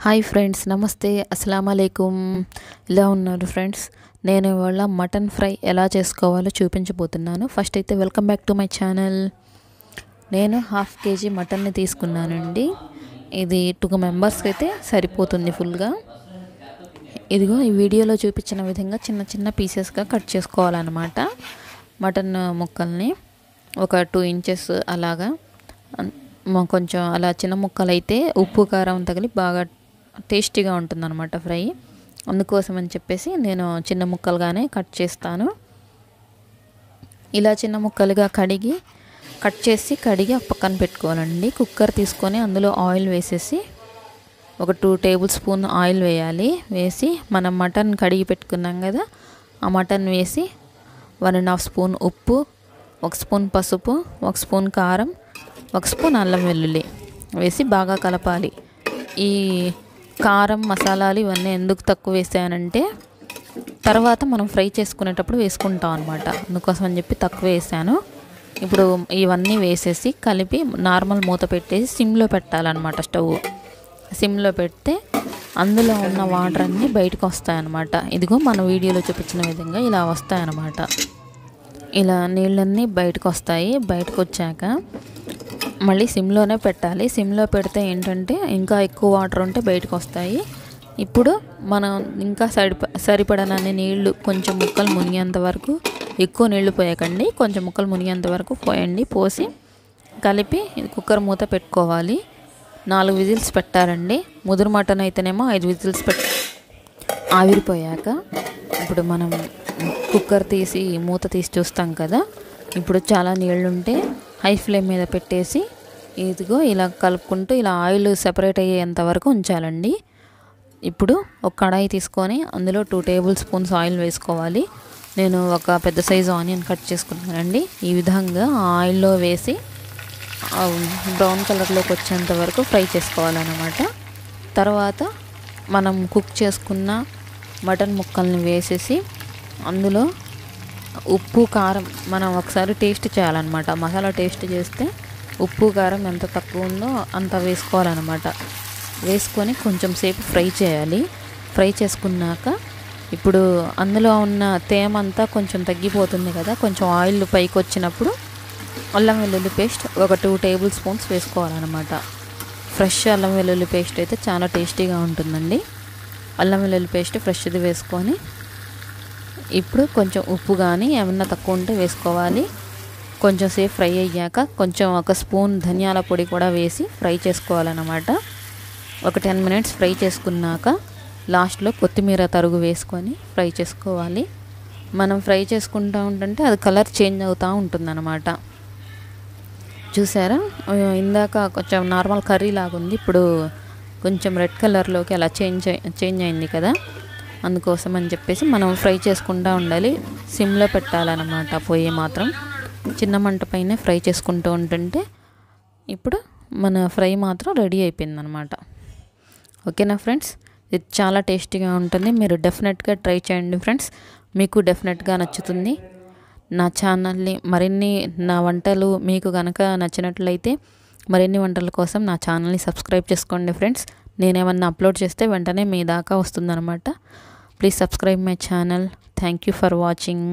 Hi friends, నమస్తే, అస్సలాము అలైకుం. ఎలా ఉన్నారు ఫ్రెండ్స్? నేను ఇవాళ మటన్ ఫ్రై ఎలా చేసుకోవాలో చూపించబోతున్నాను. ఫస్ట్ అయితే welcome back to my channel. నేను 1/2 kg మటన్ని తీసుకున్నానండి. ఇది 2 మెంబర్స్కి అయితే సరిపోతుంది ఫుల్గా. ఇదిగో ఈ వీడియోలో చూపించిన విధంగా చిన్న చిన్న పీసెస్గా కట్ చేసుకోవాలన్నమాట. మటన్ ముక్కల్ని ఒక 2 inches అలాగా కొంచెం అలా చిన్న ముక్కలు అయితే ఉప్పు కారం తగిలి బాగా టేస్టీగా ఉంటుందన్నమాట ఫ్రై. అందుకోసం అని చెప్పేసి నేను చిన్న ముక్కలుగానే కట్ చేస్తాను. ఇలా చిన్న ముక్కలుగా కట్ చేసి కడిగి పక్కన పెట్టుకోవాలండి. కుక్కర్ తీసుకొని అందులో ఆయిల్ వేసేసి ఒక 2 tablespoon ఆయిల్ వేయాలి. వేసి మనం మటన్ కడిగి పెట్టుకున్నాం కదా, ఆ మటన్ వేసి 1.5 spoon ఉప్పు, 1 spoon పసుపు, 1 spoon కారం, 1 spoon అల్లం వెల్లుల్లి వేసి బాగా కలపాలి. ఈ కారం మసాలాలు ఇవన్నీ ఎందుకు తక్కువ వేసానంటే తర్వాత మనం ఫ్రై చేసుకునేటప్పుడు వేసుకుంటాం అనమాట. అందుకోసం అని చెప్పి తక్కువ వేసాను. ఇప్పుడు ఇవన్నీ వేసేసి కలిపి నార్మల్ మూత పెట్టేసి సిమ్లో పెట్టాలన్నమాట. స్టవ్ సిమ్లో పెడితే అందులో ఉన్న వాటర్ అన్నీ బయటకు వస్తాయన్నమాట. ఇదిగో మన వీడియోలో చూపించిన విధంగా ఇలా వస్తాయన్నమాట. ఇలా నీళ్ళన్నీ బయటకు వస్తాయి. బయటకు వచ్చాక మళ్ళీ సిమ్లోనే పెట్టాలి. సిమ్లో పెడితే ఏంటంటే ఇంకా ఎక్కువ వాటర్ ఉంటే బయటకు వస్తాయి. ఇప్పుడు మనం ఇంకా సరిపడనన్ని నీళ్లు, కొంచెం ముక్కలు మునిగేంత వరకు, ఎక్కువ నీళ్లు పోయకండి, కొంచెం ముక్కలు మునిగేంత వరకు పోయండి. పోసి కలిపి కుక్కర్ మూత పెట్టుకోవాలి. 4 విజిల్స్ పెట్టారండి. ముదురు మటన్ అయితేనేమో 5 విజిల్స్ ఆవిరిపోయాక ఇప్పుడు మనం కుక్కర్ తీసి మూత తీసి చూస్తాం కదా. ఇప్పుడు చాలా నీళ్ళుంటే హై ఫ్లేమ్ మీద పెట్టేసి ఇదిగో ఇలా కలుపుకుంటూ ఇలా ఆయిల్ సెపరేట్ అయ్యేంత వరకు ఉంచాలండి. ఇప్పుడు ఒక కడాయి తీసుకొని అందులో 2 tablespoons ఆయిల్ వేసుకోవాలి. నేను ఒక పెద్ద సైజు ఆనియన్ కట్ చేసుకున్నానండి. ఈ విధంగా ఆయిల్లో వేసి బ్రౌన్ కలర్లోకి వచ్చేంత వరకు ఫ్రై చేసుకోవాలన్నమాట. తర్వాత మనం కుక్ చేసుకున్న మటన్ ముక్కల్ని వేసేసి అందులో ఉప్పు కారం మనం ఒకసారి టేస్ట్ చేయాలన్నమాట. మసాలా టేస్ట్ చేస్తే ఉప్పు కారం ఎంత తక్కువ ఉందో అంత వేసుకోవాలన్నమాట. వేసుకొని కొంచెం సేపు ఫ్రై చేయాలి. ఫ్రై చేసుకున్నాక ఇప్పుడు అందులో ఉన్న తేమ అంతా కొంచెం తగ్గిపోతుంది కదా. కొంచెం ఆయిల్ పైకి వచ్చినప్పుడు అల్లం వెల్లుల్లి పేస్ట్ ఒక 2 tablespoons వేసుకోవాలన్నమాట. ఫ్రెష్ అల్లం వెల్లుల్లి పేస్ట్ అయితే చాలా టేస్టీగా ఉంటుందండి. అల్లం వెల్లుల్లి పేస్ట్ ఫ్రెష్ది వేసుకొని ఇప్పుడు కొంచెం ఉప్పు కానీ ఏమన్నా తక్కువ ఉంటే వేసుకోవాలి. కొంచెం సేపు ఫ్రై అయ్యాక కొంచెం 1 spoon ధనియాల పొడి కూడా వేసి ఫ్రై చేసుకోవాలన్నమాట. ఒక 10 minutes ఫ్రై చేసుకున్నాక లాస్ట్లో కొత్తిమీర తరుగు వేసుకొని ఫ్రై చేసుకోవాలి. మనం ఫ్రై చేసుకుంటూ ఉంటుంటే అది కలర్ చేంజ్ అవుతూ ఉంటుందన్నమాట. చూసారా, ఇందాక కొంచెం నార్మల్ కర్రీ లాగుంది, ఇప్పుడు కొంచెం రెడ్ కలర్లోకి అలా చేంజ్ అయింది కదా. అందుకోసం అని చెప్పేసి మనం ఫ్రై చేసుకుంటూ ఉండాలి. సిమ్లో పెట్టాలన్నమాట. పొయ్యి మాత్రం చిన్న మంట పైన ఫ్రై చేసుకుంటూ ఉంటుంటే ఇప్పుడు మన ఫ్రై మాత్రం రెడీ అయిపోయిందనమాట. ఓకేనా ఫ్రెండ్స్? ఇది చాలా టేస్టీగా ఉంటుంది. మీరు డెఫినెట్గా ట్రై చేయండి ఫ్రెండ్స్. మీకు డెఫినెట్గా నచ్చుతుంది. నా ఛానల్ని నా వంటలు మీకు కనుక నచ్చినట్లయితే మరిన్ని వంటల కోసం నా ఛానల్ని సబ్స్క్రైబ్ చేసుకోండి ఫ్రెండ్స్. నేనేమన్నా అప్లోడ్ చేస్తే వెంటనే మీ దాకా వస్తుందన్నమాట. Please subscribe my channel. Thank you for watching.